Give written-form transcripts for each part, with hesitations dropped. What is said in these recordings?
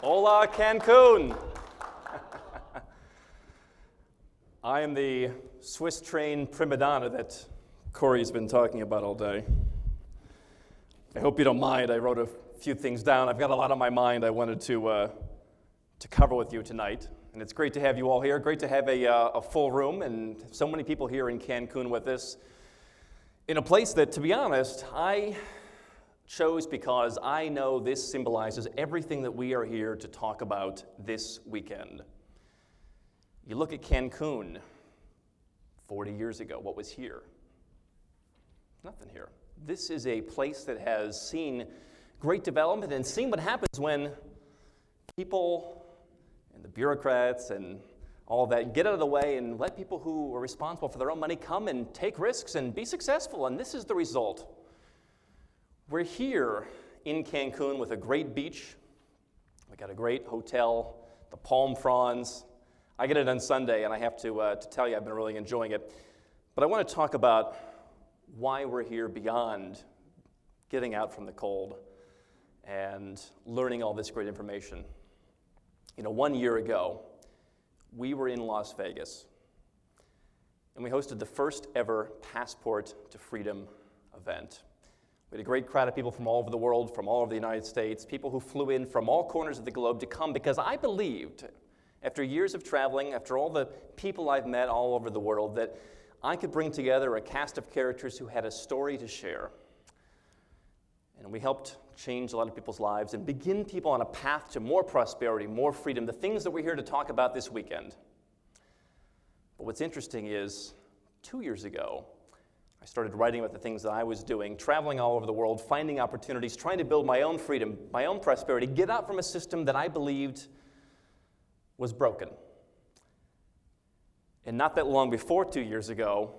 Hola, Cancun! I am the Swiss train prima donna that Corey's been talking about all day. I hope you don't mind. I wrote a few things down. I've got a lot on my mind I wanted to cover with you tonight. And it's great to have you all here. Great to have a full room and so many people here in Cancun with us in a place that, to be honest, I chose because I know this symbolizes everything that we are here to talk about this weekend. You look at Cancun 40 years ago, what was here? Nothing here. This is a place that has seen great development and seen what happens when people and the bureaucrats and all that get out of the way and let people who are responsible for their own money come and take risks and be successful, and this is the result. We're here in Cancun with a great beach. We got a great hotel, the palm fronds. I get it on Sunday, and I have to tell you I've been really enjoying it. But I want to talk about why we're here beyond getting out from the cold and learning all this great information. 1 year ago, we were in Las Vegas, and we hosted the first ever Passport to Freedom event. We had a great crowd of people from all over the world, from all over the United States, people who flew in from all corners of the globe to come because I believed, after years of traveling, after all the people I've met all over the world, that I could bring together a cast of characters who had a story to share. And we helped change a lot of people's lives and begin people on a path to more prosperity, more freedom, the things that we're here to talk about this weekend. But what's interesting is, 2 years ago, I started writing about the things that I was doing, traveling all over the world, finding opportunities, trying to build my own freedom, my own prosperity, get out from a system that I believed was broken. And not that long before 2 years ago,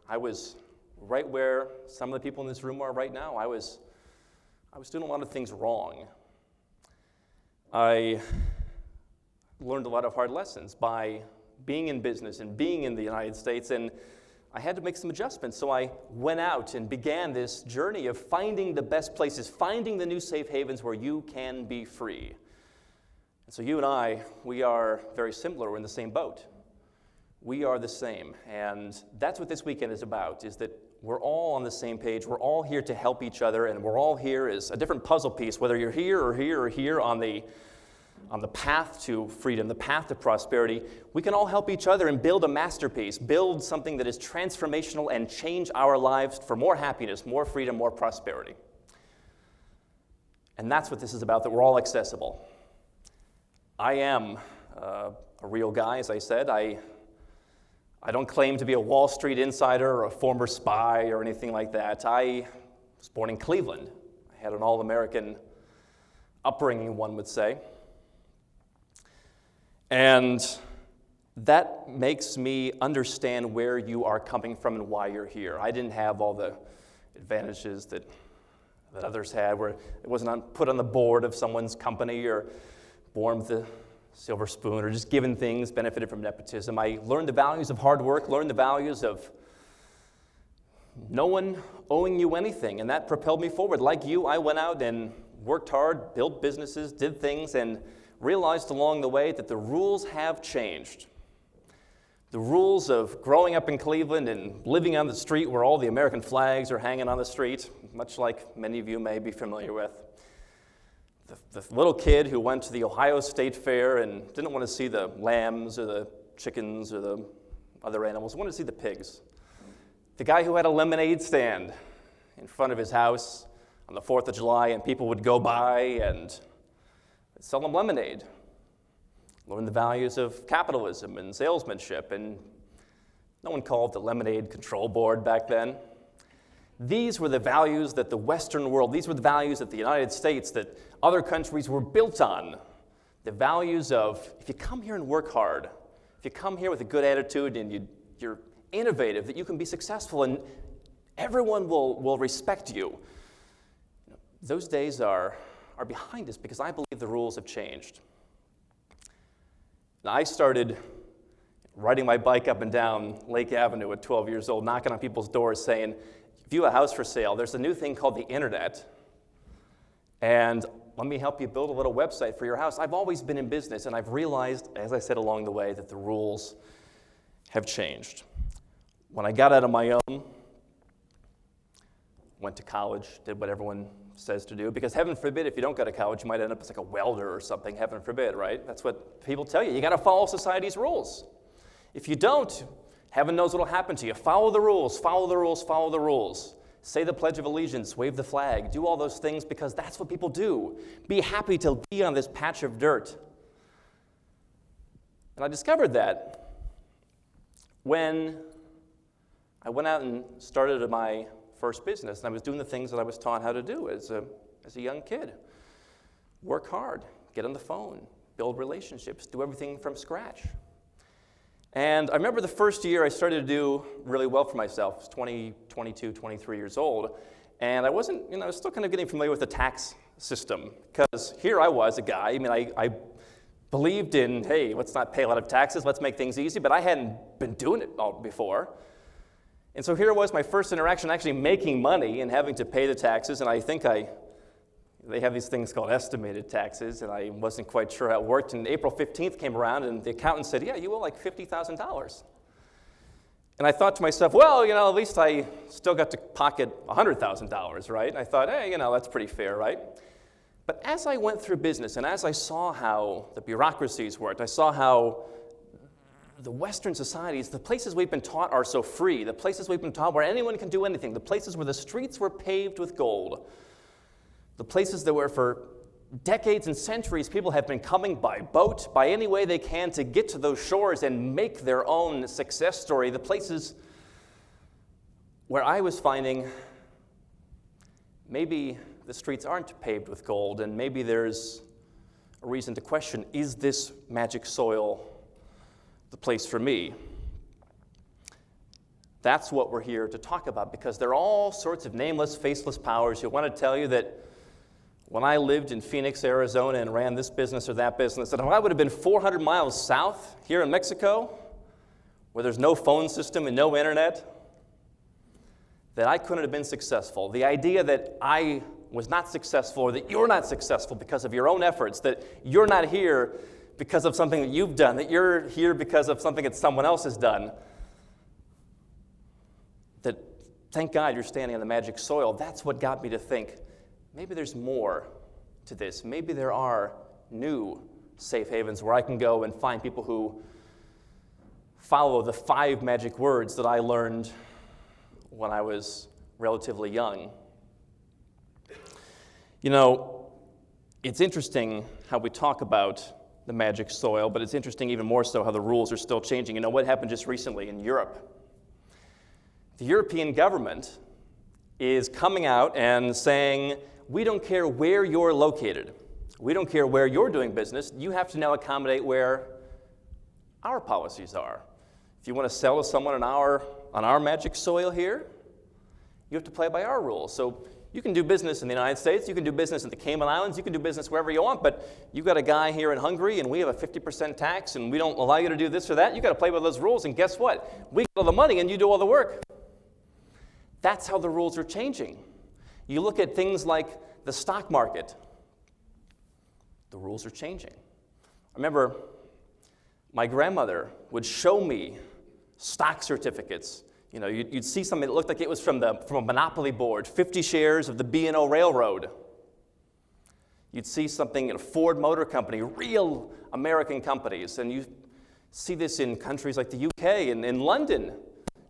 I was right where some of the people in this room are right now. I was doing a lot of things wrong. I learned a lot of hard lessons by being in business and being in the United States, and I had to make some adjustments. So I went out and began this journey of finding the best places, finding the new safe havens where you can be free. And so you and I, we are very similar. We're in the same boat. We are the same. And that's what this weekend is about, is that we're all on the same page. We're all here to help each other, and we're all here as a different puzzle piece, whether you're here or here or here on the path to freedom, the path to prosperity. We can all help each other and build a masterpiece, build something that is transformational and change our lives for more happiness, more freedom, more prosperity. And that's what this is about, that we're all accessible. I am a real guy, as I said. I don't claim to be a Wall Street insider or a former spy or anything like that. I was born in Cleveland. I had an all-American upbringing, one would say. And that makes me understand where you are coming from and why you're here. I didn't have all the advantages that others had, where it wasn't put on the board of someone's company or born with a silver spoon or just given things, benefited from nepotism. I learned the values of hard work, learned the values of no one owing you anything, and that propelled me forward. Like you, I went out and worked hard, built businesses, did things, and realized along the way that the rules have changed. The rules of growing up in Cleveland and living on the street where all the American flags are hanging on the street, much like many of you may be familiar with. The little kid who went to the Ohio State Fair and didn't want to see the lambs or the chickens or the other animals, wanted to see the pigs. The guy who had a lemonade stand in front of his house on the 4th of July, and people would go by and sell them lemonade. Learn the values of capitalism and salesmanship, and no one called it the Lemonade Control Board back then. These were the values that the Western world, these were the values that the United States, that other countries were built on. The values of, if you come here and work hard, if you come here with a good attitude and you're innovative, that you can be successful and everyone will respect you. Those days are behind us because I believe the rules have changed. Now, I started riding my bike up and down Lake Avenue at 12 years old, knocking on people's doors saying, if you have a house for sale, there's a new thing called the internet, and let me help you build a little website for your house. I've always been in business, and I've realized, as I said along the way, that the rules have changed. When I got out on my own, went to college, did what everyone says to do, because heaven forbid, if you don't go to college, you might end up as like a welder or something, heaven forbid, right? That's what people tell you. You got to follow society's rules. If you don't, heaven knows what will happen to you. Follow the rules, follow the rules, follow the rules. Say the Pledge of Allegiance, wave the flag, do all those things because that's what people do. Be happy to be on this patch of dirt. And I discovered that when I went out and started my first business, and I was doing the things that I was taught how to do as a young kid. Work hard, get on the phone, build relationships, do everything from scratch. And I remember the first year I started to do really well for myself. I was 20, 22, 23 years old. And I wasn't, I was still kind of getting familiar with the tax system. Because here I was, a guy, I believed in, hey, let's not pay a lot of taxes, let's make things easy. But I hadn't been doing it all before. And so here was my first interaction actually making money and having to pay the taxes. And I think they have these things called estimated taxes, and I wasn't quite sure how it worked. And April 15th came around, and the accountant said, yeah, you owe like $50,000. And I thought to myself, well, at least I still got to pocket $100,000, right? And I thought, hey, that's pretty fair, right? But as I went through business, and as I saw how the bureaucracies worked, I saw how the Western societies, the places we've been taught are so free, the places we've been taught where anyone can do anything, the places where the streets were paved with gold, the places that were for decades and centuries people have been coming by boat, by any way they can to get to those shores and make their own success story, the places where I was finding maybe the streets aren't paved with gold, and maybe there's a reason to question, is this magic soil the place for me? That's what we're here to talk about, because there are all sorts of nameless, faceless powers who want to tell you that when I lived in Phoenix, Arizona, and ran this business or that business, that if I would have been 400 miles south here in Mexico, where there's no phone system and no internet, that I couldn't have been successful. The idea that I was not successful, or that you're not successful because of your own efforts, that you're not here because of something that you've done, that you're here because of something that someone else has done, that thank God you're standing on the magic soil, that's what got me to think, maybe there's more to this. Maybe there are new safe havens where I can go and find people who follow the 5 magic words that I learned when I was relatively young. It's interesting how we talk about the magic soil, but it's interesting even more so how the rules are still changing. What happened just recently in Europe? The European government is coming out and saying, we don't care where you're located. We don't care where you're doing business. You have to now accommodate where our policies are. If you want to sell to someone on our magic soil here, you have to play by our rules. So you can do business in the United States, you can do business in the Cayman Islands, you can do business wherever you want, but you've got a guy here in Hungary and we have a 50% tax and we don't allow you to do this or that. You've got to play by those rules, and guess what? We get all the money and you do all the work. That's how the rules are changing. You look at things like the stock market. The rules are changing. I remember my grandmother would show me stock certificates. You'd see something that looked like it was from a monopoly board, 50 shares of the B&O Railroad. You'd see something in a Ford Motor Company, real American companies. And you see this in countries like the UK and in London.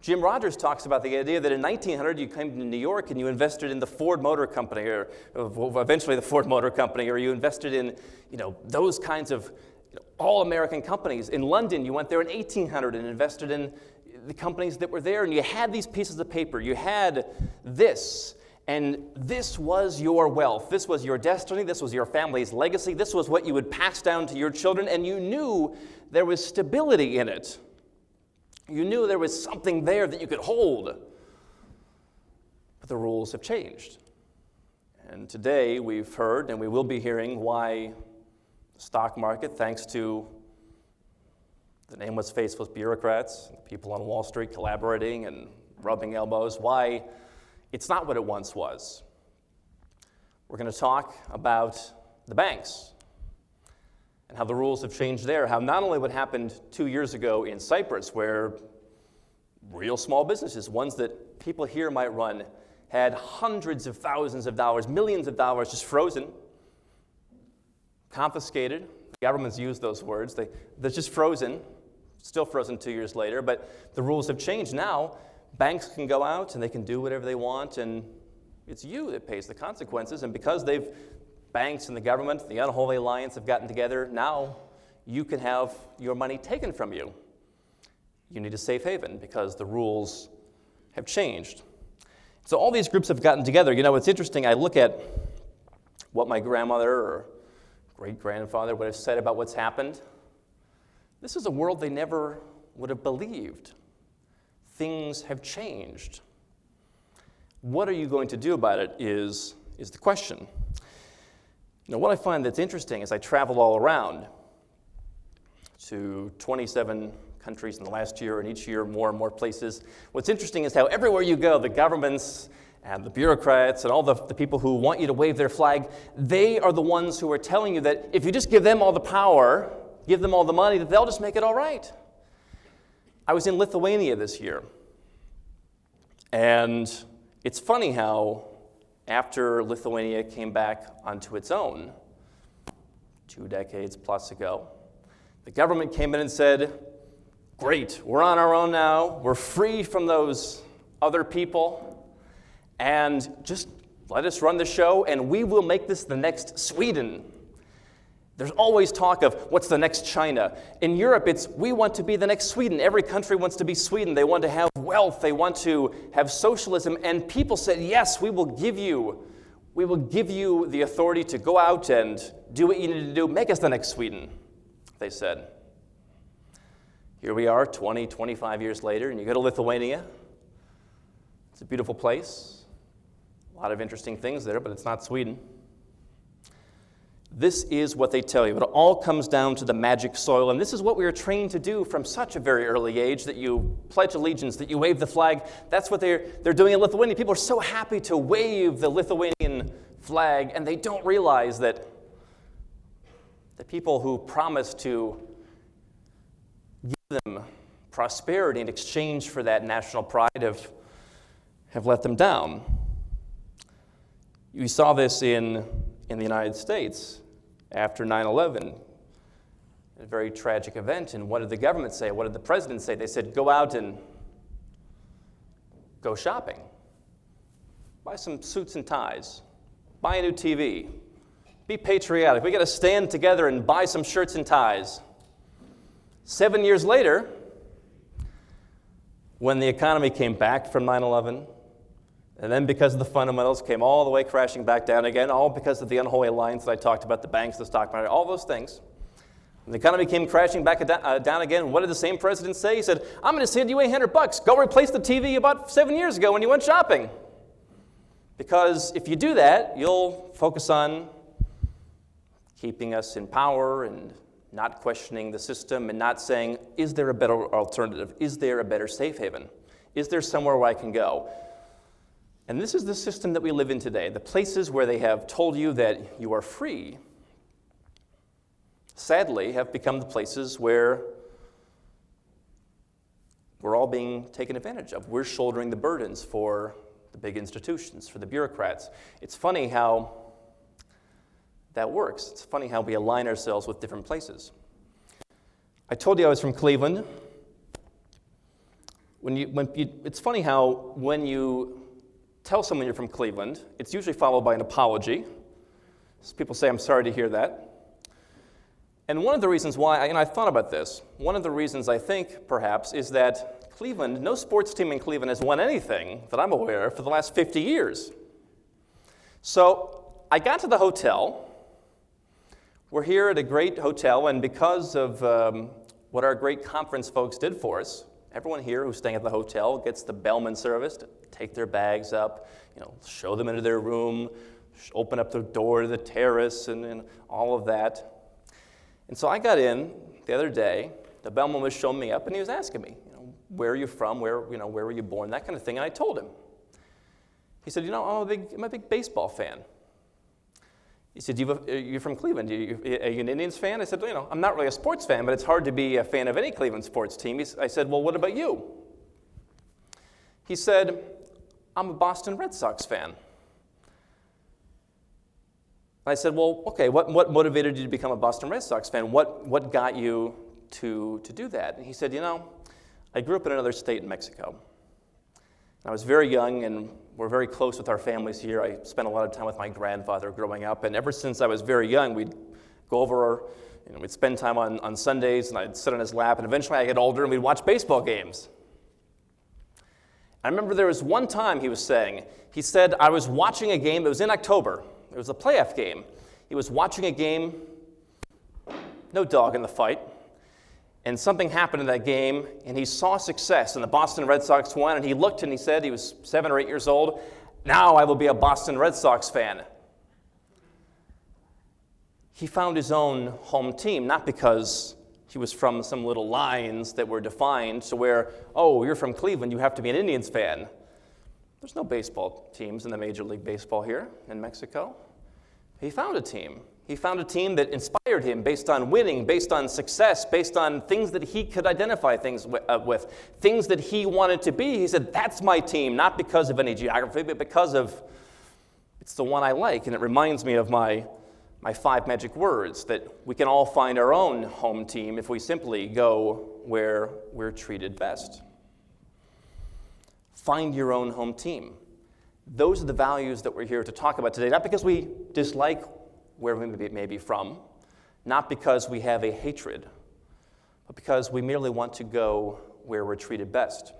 Jim Rogers talks about the idea that in 1900 you came to New York and you invested in the Ford Motor Company, or eventually the Ford Motor Company, or you invested in those kinds of all-American companies. In London, you went there in 1800 and invested in the companies that were there, and you had these pieces of paper. You had this, and this was your wealth. This was your destiny. This was your family's legacy. This was what you would pass down to your children, and you knew there was stability in it. You knew there was something there that you could hold. But the rules have changed. And today we've heard, and we will be hearing, why the stock market, thanks to the nameless, faceless bureaucrats, the people on Wall Street collaborating and rubbing elbows, why it's not what it once was. We're going to talk about the banks and how the rules have changed there, how not only what happened 2 years ago in Cyprus, where real small businesses, ones that people here might run, had hundreds of thousands of dollars, millions of dollars just frozen, confiscated. The government's used those words. They're just frozen, still frozen 2 years later, but the rules have changed. Now, banks can go out and they can do whatever they want, and it's you that pays the consequences. And because banks and the government, the Unholy Alliance have gotten together, now you can have your money taken from you. You need a safe haven because the rules have changed. So all these groups have gotten together. You know, it's interesting. I look at what my grandmother or great-grandfather would have said about what's happened. This is a world they never would have believed. Things have changed. What are you going to do about it is the question. You know, what I find that's interesting is I travel all around to 27 countries in the last year, and each year more and more places. What's interesting is how everywhere you go, the governments and the bureaucrats and all the people who want you to wave their flag, they are the ones who are telling you that if you just give them all the power, give them all the money, that they'll just make it all right. I was in Lithuania this year, and it's funny how after Lithuania came back onto its own 2 decades plus ago, the government came in and said, great, we're on our own now, we're free from those other people, and just let us run the show, and we will make this the next Sweden. There's always talk of what's the next China. In Europe, it's we want to be the next Sweden. Every country wants to be Sweden. They want to have wealth. They want to have socialism. And people said, yes, we will give you the authority to go out and do what you need to do. Make us the next Sweden, they said. Here we are 20, 25 years later, and you go to Lithuania. It's a beautiful place. A lot of interesting things there, but it's not Sweden. This is what they tell you. It all comes down to the magic soil, and this is what we are trained to do from such a very early age, that you pledge allegiance, that you wave the flag. That's what they're doing in Lithuania. People are so happy to wave the Lithuanian flag, and they don't realize that the people who promise to give them prosperity in exchange for that national pride have let them down. You saw this in the United States after 9/11, a very tragic event. And what did the government say? What did the president say? They said, go out and go shopping. Buy some suits and ties. Buy a new TV. Be patriotic. We got to stand together and buy some shirts and ties. 7 years later, when the economy came back from 9/11, and then because of the fundamentals came all the way crashing back down again, all because of the unholy alliance that I talked about, the banks, the stock market, all those things. When the economy came crashing back down again, what did the same president say? He said, I'm going to send you $800. Go replace the TV you bought 7 years ago when you went shopping. Because if you do that, you'll focus on keeping us in power and not questioning the system and not saying, is there a better alternative? Is there a better safe haven? Is there somewhere where I can go? And this is the system that we live in today. The places where they have told you that you are free, sadly, have become the places where we're all being taken advantage of. We're shouldering the burdens for the big institutions, for the bureaucrats. It's funny how that works. It's funny how we align ourselves with different places. I told you I was from Cleveland. It's funny how when you tell someone you're from Cleveland, it's usually followed by an apology. So people say, I'm sorry to hear that. And one of the reasons why, and I thought about this, one of the reasons I think, perhaps, is that Cleveland, no sports team in Cleveland has won anything that I'm aware of for the last 50 years. So I got to the hotel. We're here at a great hotel, and because of what our great conference folks did for us, everyone here who's staying at the hotel gets the bellman service to take their bags up, show them into their room, open up the door to the terrace, and all of that. And so I got in the other day. The bellman was showing me up, and he was asking me, where are you from? Where were you born? That kind of thing. And I told him. He said, I'm a big baseball fan. He said, you're from Cleveland. Are you an Indians fan? I said, I'm not really a sports fan, but it's hard to be a fan of any Cleveland sports team. I said, well, what about you? He said, I'm a Boston Red Sox fan. I said, well, okay, what motivated you to become a Boston Red Sox fan? What got you to do that? And he said, I grew up in another state in Mexico. I was very young, and we're very close with our families here. I spent a lot of time with my grandfather growing up, and ever since I was very young, we'd go over, we'd spend time on Sundays, and I'd sit on his lap, and eventually I get older, and we'd watch baseball games. I remember there was one time he said, I was watching a game, it was in October, it was a playoff game. He was watching a game, no dog in the fight, and something happened in that game, and he saw success, and the Boston Red Sox won, and he looked and he said, he was 7 or 8 years old, now I will be a Boston Red Sox fan. He found his own home team, not because he was from some little lines that were defined to where, oh, you're from Cleveland, you have to be an Indians fan. There's no baseball teams in the Major League Baseball here in Mexico. He found a team. He found a team that inspired him based on winning, based on success, based on things that he could identify with, things that he wanted to be. He said, that's my team, not because of any geography, but because of it's the one I like. And it reminds me of my 5 magic words, that we can all find our own home team if we simply go where we're treated best. Find your own home team. Those are the values that we're here to talk about today, not because we dislike where we may be from, not because we have a hatred, but because we merely want to go where we're treated best.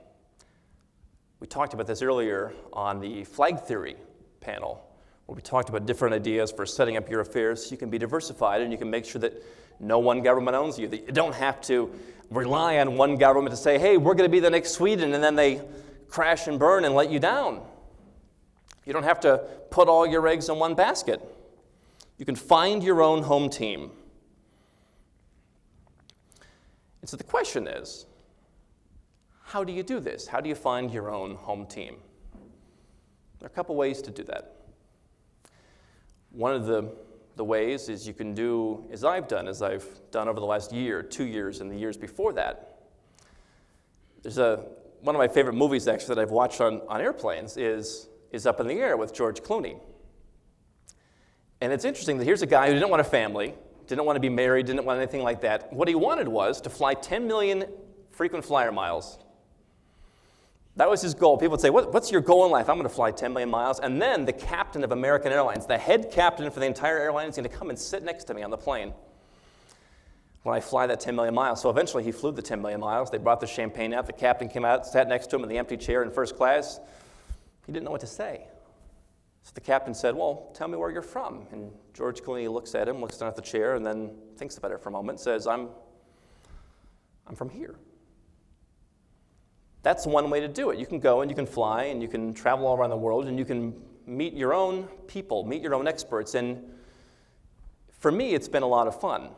We talked about this earlier on the flag theory panel, where we talked about different ideas for setting up your affairs so you can be diversified and you can make sure that no one government owns you, that you don't have to rely on one government to say, hey, we're going to be the next Sweden, and then they crash and burn and let you down. You don't have to put all your eggs in one basket. You can find your own home team. And so the question is, how do you do this? How do you find your own home team? There are a couple ways to do that. One of the ways is you can do as I've done over the last year, 2 years, and the years before that. There's one of my favorite movies, actually, that I've watched on airplanes is Up in the Air with George Clooney. And it's interesting that here's a guy who didn't want a family, didn't want to be married, didn't want anything like that. What he wanted was to fly 10 million frequent flyer miles. That was his goal. People would say, what's your goal in life? I'm going to fly 10 million miles. And then the captain of American Airlines, the head captain for the entire airline, is going to come and sit next to me on the plane when I fly that 10 million miles. So eventually he flew the 10 million miles. They brought the champagne out. The captain came out, sat next to him in the empty chair in first class. He didn't know what to say. So the captain said, well, tell me where you're from. And George Clooney looks at him, looks down at the chair, and then thinks about it for a moment, says, I'm from here. That's one way to do it. You can go and you can fly and you can travel all around the world and you can meet your own people, meet your own experts. And for me, it's been a lot of fun.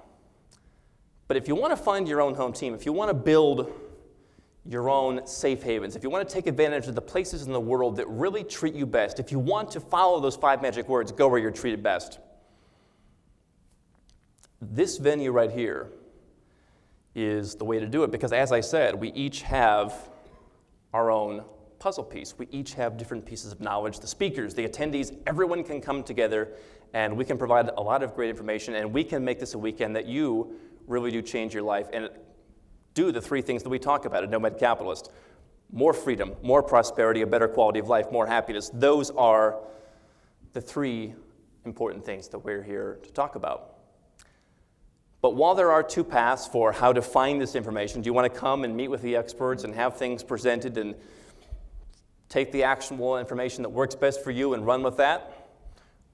But if you want to find your own home team, if you want to build your own safe havens, if you want to take advantage of the places in the world that really treat you best, if you want to follow those 5 magic words, go where you're treated best, this venue right here is the way to do it, because as I said, we each have our own puzzle piece. We each have different pieces of knowledge. The speakers, the attendees, everyone can come together and we can provide a lot of great information, and we can make this a weekend that you really do change your life and do the 3 things that we talk about at Nomad Capitalist. More freedom, more prosperity, a better quality of life, more happiness. Those are the 3 important things that we're here to talk about. But while there are 2 paths for how to find this information, do you want to come and meet with the experts and have things presented and take the actionable information that works best for you and run with that?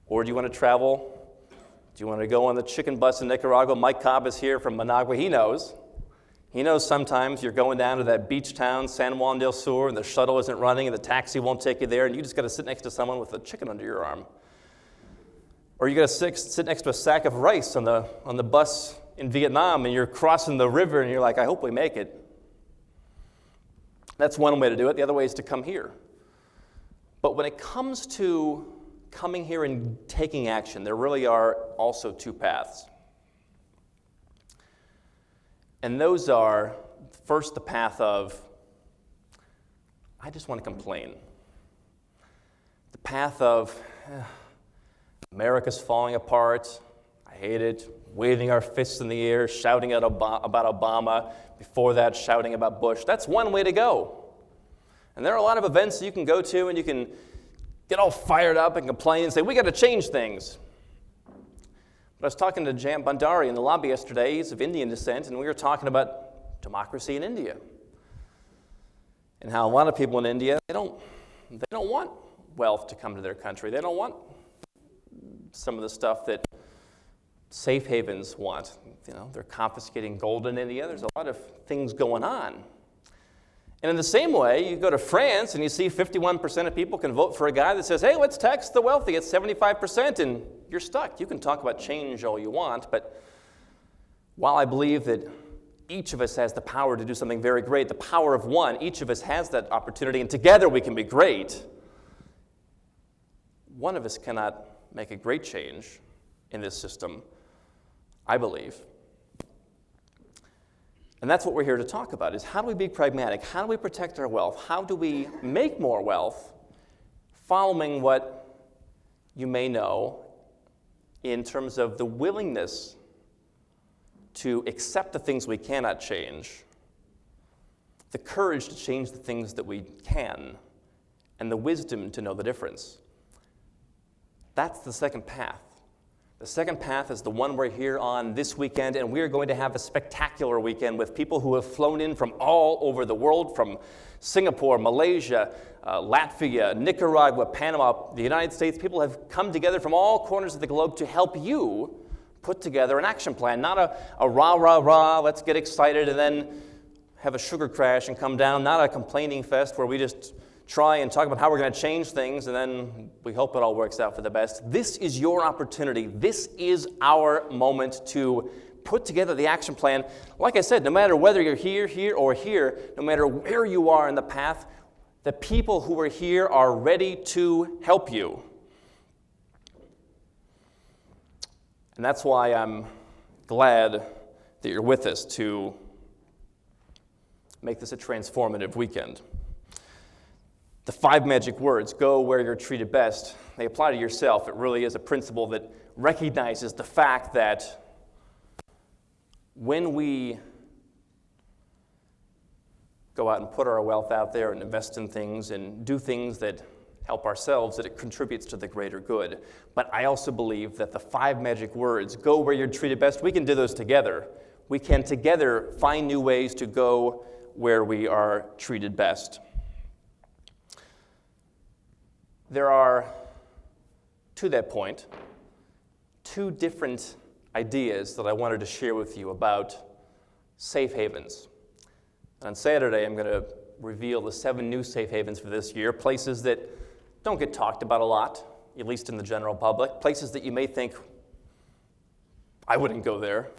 Or do you want to travel? Do you want to go on the chicken bus in Nicaragua? Mike Cobb is here from Managua. He knows. He knows sometimes you're going down to that beach town, San Juan del Sur, and the shuttle isn't running and the taxi won't take you there, and you just got to sit next to someone with a chicken under your arm. Or you got to sit next to a sack of rice on the bus in Vietnam, and you're crossing the river, and you're like, I hope we make it. That's one way to do it. The other way is to come here. But when it comes to coming here and taking action, there really are also two paths. And those are, first, the path of, I just want to complain. The path of, America's falling apart, I hate it, waving our fists in the air, shouting about Obama, before that shouting about Bush. That's one way to go. And there are a lot of events that you can go to and you can get all fired up and complain and say, we got to change things. But I was talking to Jam Bandari in the lobby yesterday. He's of Indian descent, and we were talking about democracy in India. And how a lot of people in India, they don't want wealth to come to their country. They don't want some of the stuff that safe havens want. They're confiscating gold in India. There's a lot of things going on. And in the same way, you go to France and you see 51% of people can vote for a guy that says, hey, let's tax the wealthy at 75%, and you're stuck. You can talk about change all you want, but while I believe that each of us has the power to do something very great, the power of one, each of us has that opportunity, and together we can be great, one of us cannot make a great change in this system, I believe. And that's what we're here to talk about, is how do we be pragmatic? How do we protect our wealth? How do we make more wealth following what you may know in terms of the willingness to accept the things we cannot change, the courage to change the things that we can, and the wisdom to know the difference. That's the second path. The second path is the one we're here on this weekend, and we are going to have a spectacular weekend with people who have flown in from all over the world, from Singapore, Malaysia, Latvia, Nicaragua, Panama, the United States. People have come together from all corners of the globe to help you put together an action plan, not a rah, rah, rah, let's get excited and then have a sugar crash and come down, not a complaining fest where we just try and talk about how we're going to change things and then we hope it all works out for the best. This is your opportunity. This is our moment to put together the action plan. Like I said, no matter whether you're here, or here, no matter where you are in the path, the people who are here are ready to help you. And that's why I'm glad that you're with us to make this a transformative weekend. The 5 magic words, go where you're treated best, they apply to yourself. It really is a principle that recognizes the fact that when we go out and put our wealth out there and invest in things and do things that help ourselves, that it contributes to the greater good. But I also believe that the 5 magic words, go where you're treated best, we can do those together. We can together find new ways to go where we are treated best. There are, to that point, 2 different ideas that I wanted to share with you about safe havens. On Saturday, I'm going to reveal the 7 new safe havens for this year, places that don't get talked about a lot, at least in the general public, places that you may think, I wouldn't go there.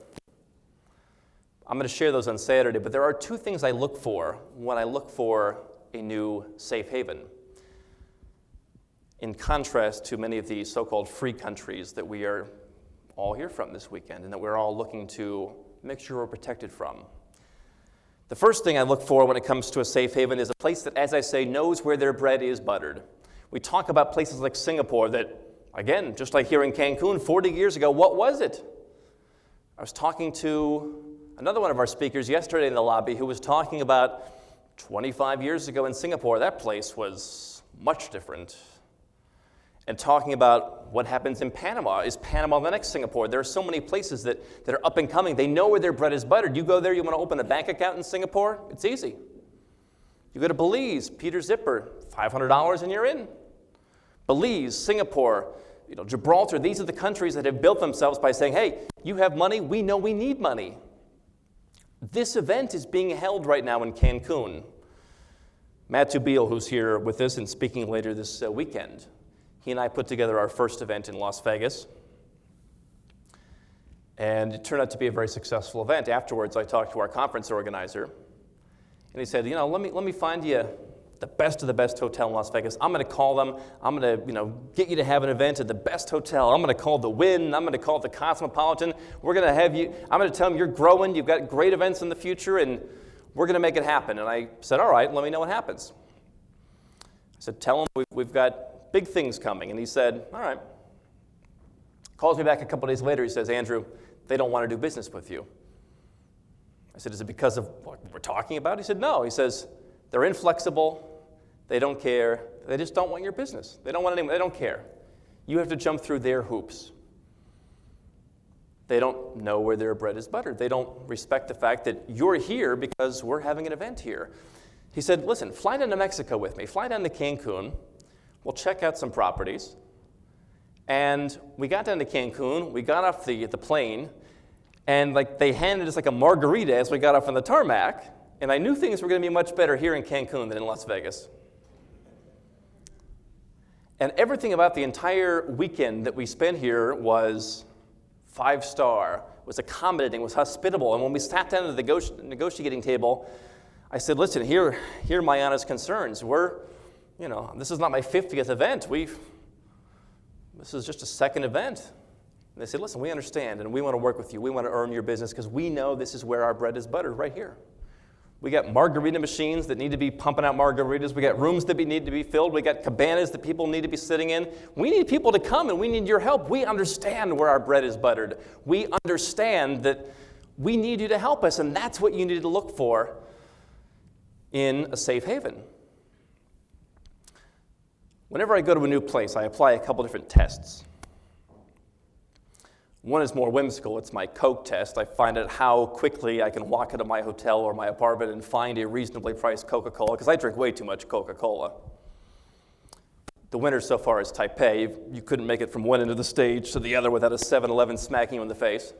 I'm going to share those on Saturday, but there are 2 things I look for when I look for a new safe haven. In contrast to many of the so-called free countries that we are all here from this weekend and that we're all looking to make sure we're protected from. The first thing I look for when it comes to a safe haven is a place that, as I say, knows where their bread is buttered. We talk about places like Singapore that, again, just like here in Cancun 40 years ago, what was it? I was talking to another one of our speakers yesterday in the lobby who was talking about 25 years ago in Singapore, that place was much different. And talking about what happens in Panama. Is Panama the next Singapore? There are so many places that are up and coming. They know where their bread is buttered. You go there, you want to open a bank account in Singapore? It's easy. You go to Belize, Peter Zipper, $500 and you're in. Belize, Singapore, Gibraltar, these are the countries that have built themselves by saying, hey, you have money, we know we need money. This event is being held right now in Cancun. Matt Tubiel, who's here with us and speaking later this weekend, he and I put together our first event in Las Vegas, and it turned out to be a very successful event. Afterwards, I talked to our conference organizer, and he said, let me find you the best of the best hotel in Las Vegas. I'm going to call them. I'm going to, get you to have an event at the best hotel. I'm going to call the Wynn. I'm going to call the Cosmopolitan. We're going to have you. I'm going to tell them you're growing. You've got great events in the future, and we're going to make it happen. And I said, all right, let me know what happens. I said, tell them we've got big things coming. And he said, all right. Calls me back a couple days later. He says, Andrew, they don't want to do business with you. I said, is it because of what we're talking about? He said, no. He says, they're inflexible. They don't care. They just don't want your business. They don't want anyone. They don't care. You have to jump through their hoops. They don't know where their bread is buttered. They don't respect the fact that you're here because we're having an event here. He said, listen, fly down to Mexico with me. Fly down to Cancun. We'll check out some properties. And we got down to Cancun. We got off the plane. And they handed us a margarita as we got off on the tarmac. And I knew things were going to be much better here in Cancun than in Las Vegas. And everything about the entire weekend that we spent here was 5-star, was accommodating, was hospitable. And when we sat down at the negotiating table, I said, listen, here are my honest concerns. This is not my 50th event. This is just a second event. And they said, listen, we understand, and we want to work with you. We want to earn your business because we know this is where our bread is buttered, right here. We got margarita machines that need to be pumping out margaritas. We got rooms that need to be filled. We got cabanas that people need to be sitting in. We need people to come, and we need your help. We understand where our bread is buttered. We understand that we need you to help us, and that's what you need to look for in a safe haven. Whenever I go to a new place, I apply a couple different tests. One is more whimsical. It's my Coke test. I find out how quickly I can walk into my hotel or my apartment and find a reasonably priced Coca-Cola, because I drink way too much Coca-Cola. The winner so far is Taipei. You couldn't make it from one end of the stage to the other without a 7-Eleven smacking you in the face.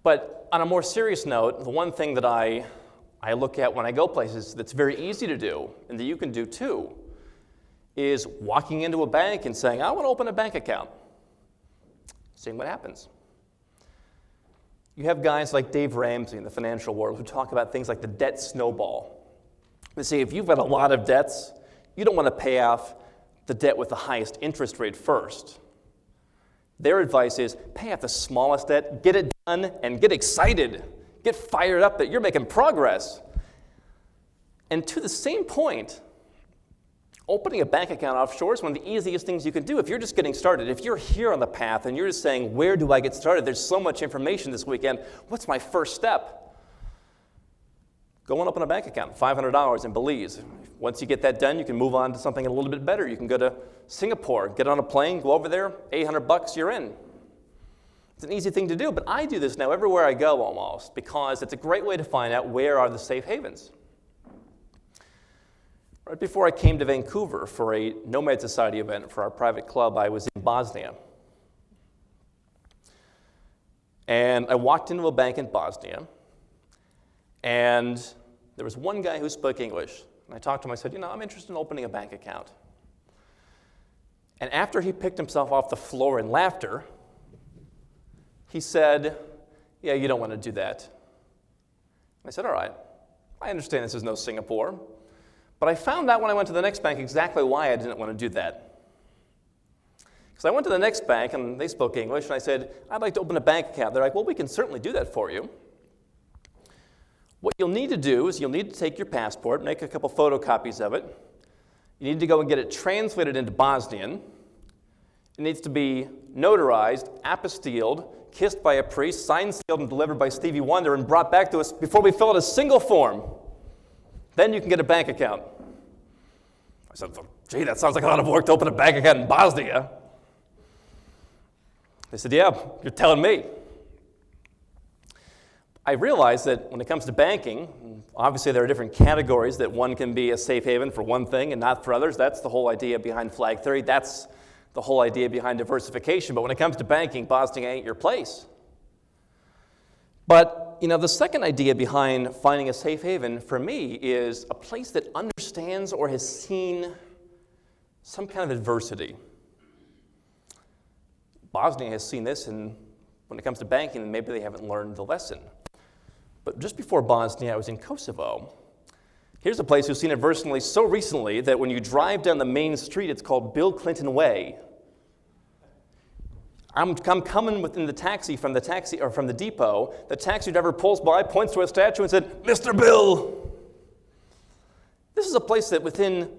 But on a more serious note, the one thing that I look at when I go places that's very easy to do, and that you can do too, is walking into a bank and saying, I want to open a bank account. Seeing what happens. You have guys like Dave Ramsey in the financial world who talk about things like the debt snowball. They say if you've got a lot of debts, you don't want to pay off the debt with the highest interest rate first. Their advice is pay off the smallest debt, get it done, and get excited. Get fired up that you're making progress. And to the same point, opening a bank account offshore is one of the easiest things you can do if you're just getting started. If you're here on the path and you're just saying, where do I get started? There's so much information this weekend. What's my first step? Go and open a bank account, $500 in Belize. Once you get that done, you can move on to something a little bit better. You can go to Singapore, get on a plane, go over there, $800, you're in. It's an easy thing to do, but I do this now everywhere I go almost because it's a great way to find out where are the safe havens. Right before I came to Vancouver for a Nomad Society event for our private club, I was in Bosnia. And I walked into a bank in Bosnia, and there was one guy who spoke English. And I talked to him, I said, I'm interested in opening a bank account. And after he picked himself off the floor in laughter, he said, yeah, you don't want to do that. I said, all right, I understand this is no Singapore. But I found out when I went to the next bank exactly why I didn't want to do that. Because I went to the next bank, and they spoke English, and I said, I'd like to open a bank account. They're like, well, we can certainly do that for you. What you'll need to do is you'll need to take your passport, make a couple photocopies of it. You need to go and get it translated into Bosnian. It needs to be notarized, apostilled, kissed by a priest, signed, sealed, and delivered by Stevie Wonder, and brought back to us before we fill out a single form. Then you can get a bank account. I said, gee, that sounds like a lot of work to open a bank account in Bosnia. They said, yeah, you're telling me. I realized that when it comes to banking, obviously there are different categories that one can be a safe haven for one thing and not for others. That's the whole idea behind flag theory. That's the whole idea behind diversification. But when it comes to banking, Bosnia ain't your place. But the second idea behind finding a safe haven for me is a place that understands or has seen some kind of adversity. Bosnia has seen this, and when it comes to banking, maybe they haven't learned the lesson. But just before Bosnia, I was in Kosovo. Here's a place who's seen adversity so recently that when you drive down the main street, it's called Bill Clinton Way. I'm coming within the taxi from the depot. The taxi driver pulls by, points to a statue and said, "Mr. Bill." This is a place that within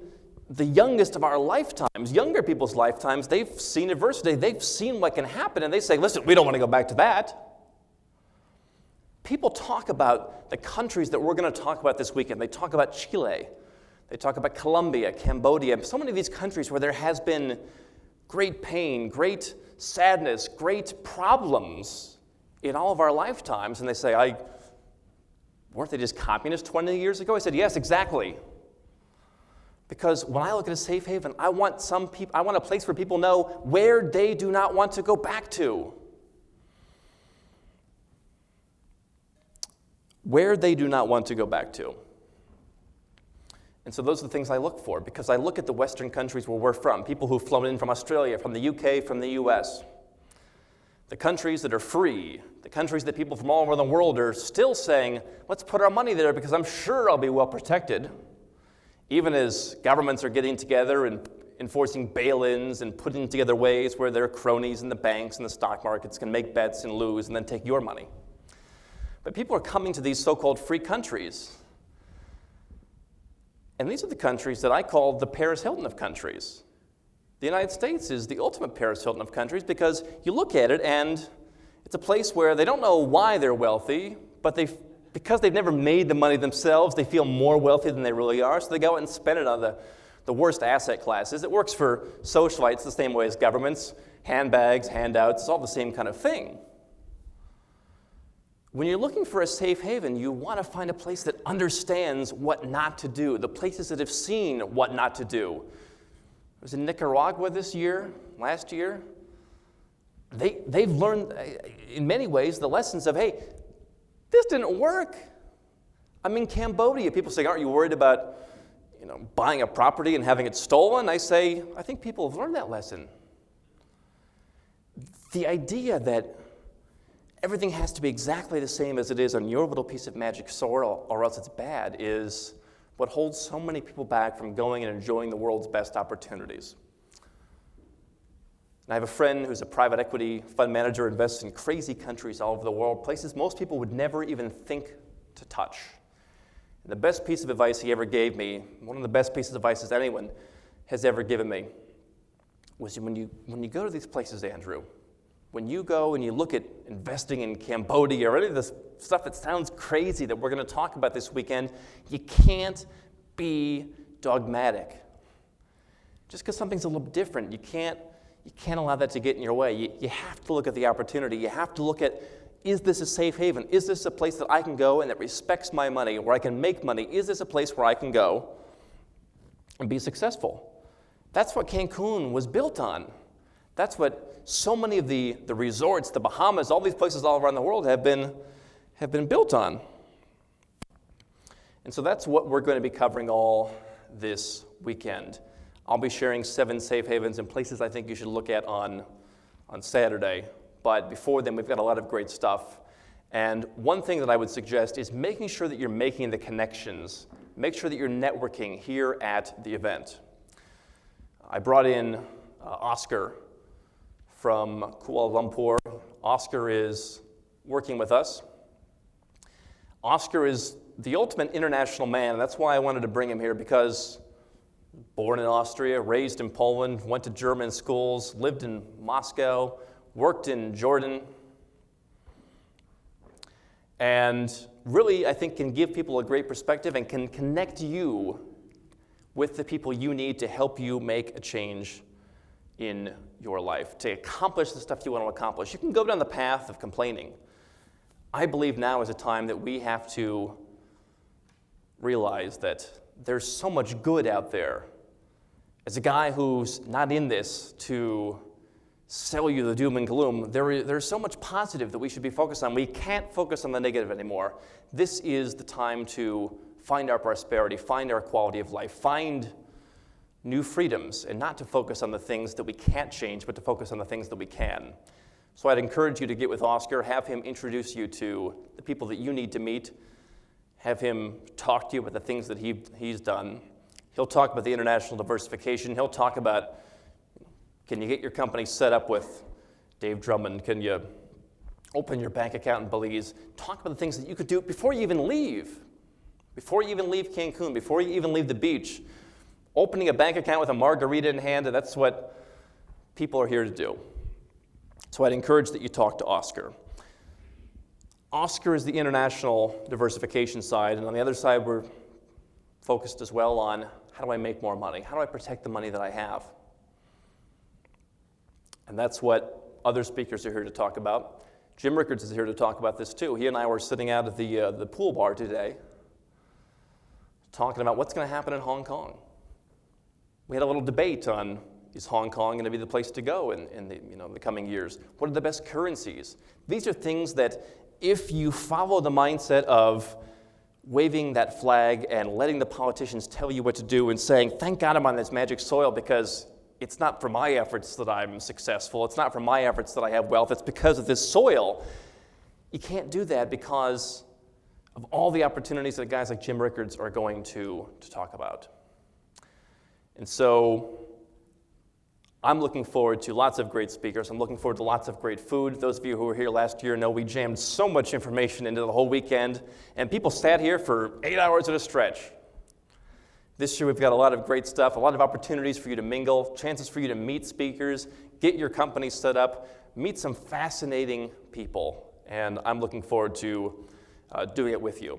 the youngest of our lifetimes, younger people's lifetimes, they've seen adversity. They've seen what can happen, and they say, "Listen, we don't want to go back to that." People talk about the countries that we're going to talk about this weekend. They talk about Chile. They talk about Colombia, Cambodia, so many of these countries where there has been great pain, great sadness, great problems in all of our lifetimes. And they say, weren't they just communists 20 years ago? I said, yes, exactly. Because when I look at a safe haven, I want a place where people know where they do not want to go back to. Where they do not want to go back to. And so those are the things I look for, because I look at the Western countries where we're from, people who've flown in from Australia, from the UK, from the US. The countries that are free, the countries that people from all over the world are still saying, let's put our money there because I'm sure I'll be well protected. Even as governments are getting together and enforcing bail-ins and putting together ways where their cronies in the banks and the stock markets can make bets and lose and then take your money. But people are coming to these so-called free countries. And these are the countries that I call the Paris Hilton of countries. The United States is the ultimate Paris Hilton of countries because you look at it and it's a place where they don't know why they're wealthy, but because they've never made the money themselves, they feel more wealthy than they really are, so they go out and spend it on the worst asset classes. It works for socialites the same way as governments, handbags, handouts, it's all the same kind of thing. When you're looking for a safe haven, you want to find a place that understands what not to do, the places that have seen what not to do. I was in Nicaragua last year. They've learned, in many ways, the lessons of, hey, this didn't work. I'm in Cambodia. People say, aren't you worried about buying a property and having it stolen? I say, I think people have learned that lesson. The idea that everything has to be exactly the same as it is on your little piece of magic soil or else it's bad is what holds so many people back from going and enjoying the world's best opportunities. And I have a friend who's a private equity fund manager, invests in crazy countries all over the world, places most people would never even think to touch. And the best piece of advice he ever gave me, one of the best pieces of advice that anyone has ever given me, was when you go to these places, Andrew, when you go and you look at investing in Cambodia or any of this stuff that sounds crazy that we're going to talk about this weekend, you can't be dogmatic. Just because something's a little different, you can't allow that to get in your way. You have to look at the opportunity. You have to look at, is this a safe haven? Is this a place that I can go and that respects my money, where I can make money? Is this a place where I can go and be successful? That's what Cancun was built on. That's what so many of the resorts, the Bahamas, all these places all around the world have been built on. And so that's what we're going to be covering all this weekend. I'll be sharing 7 safe havens and places I think you should look at on Saturday. But before then, we've got a lot of great stuff. And one thing that I would suggest is making sure that you're making the connections. Make sure that you're networking here at the event. I brought in Oscar from Kuala Lumpur. Oscar is working with us. Oscar is the ultimate international man, and that's why I wanted to bring him here, because born in Austria, raised in Poland, went to German schools, lived in Moscow, worked in Jordan, and really, I think, can give people a great perspective and can connect you with the people you need to help you make a change in your life, to accomplish the stuff you want to accomplish. You can go down the path of complaining. I believe now is a time that we have to realize that there's so much good out there. As a guy who's not in this to sell you the doom and gloom, there's so much positive that we should be focused on. We can't focus on the negative anymore. This is the time to find our prosperity, find our quality of life, find new freedoms, and not to focus on the things that we can't change, but to focus on the things that we can. So I'd encourage you to get with Oscar, have him introduce you to the people that you need to meet, have him talk to you about the things that he's done. He'll talk about the international diversification. He'll talk about, can you get your company set up with Dave Drummond? Can you open your bank account in Belize? Talk about the things that you could do before you even leave. Before you even leave Cancun, before you even leave the beach. Opening a bank account with a margarita in hand, that's what people are here to do. So I'd encourage that you talk to Oscar. Oscar is the international diversification side, and on the other side, we're focused as well on how do I make more money? How do I protect the money that I have? And that's what other speakers are here to talk about. Jim Rickards is here to talk about this too. He and I were sitting out at the pool bar today talking about what's going to happen in Hong Kong. We had a little debate on, is Hong Kong going to be the place to go in the coming years? What are the best currencies? These are things that if you follow the mindset of waving that flag and letting the politicians tell you what to do and saying, thank God I'm on this magic soil because it's not for my efforts that I'm successful, it's not for my efforts that I have wealth, it's because of this soil. You can't do that because of all the opportunities that guys like Jim Rickards are going to talk about. And so I'm looking forward to lots of great speakers. I'm looking forward to lots of great food. Those of you who were here last year know we jammed so much information into the whole weekend, and people sat here for 8 hours at a stretch. This year we've got a lot of great stuff, a lot of opportunities for you to mingle, chances for you to meet speakers, get your company set up, meet some fascinating people, and I'm looking forward to doing it with you.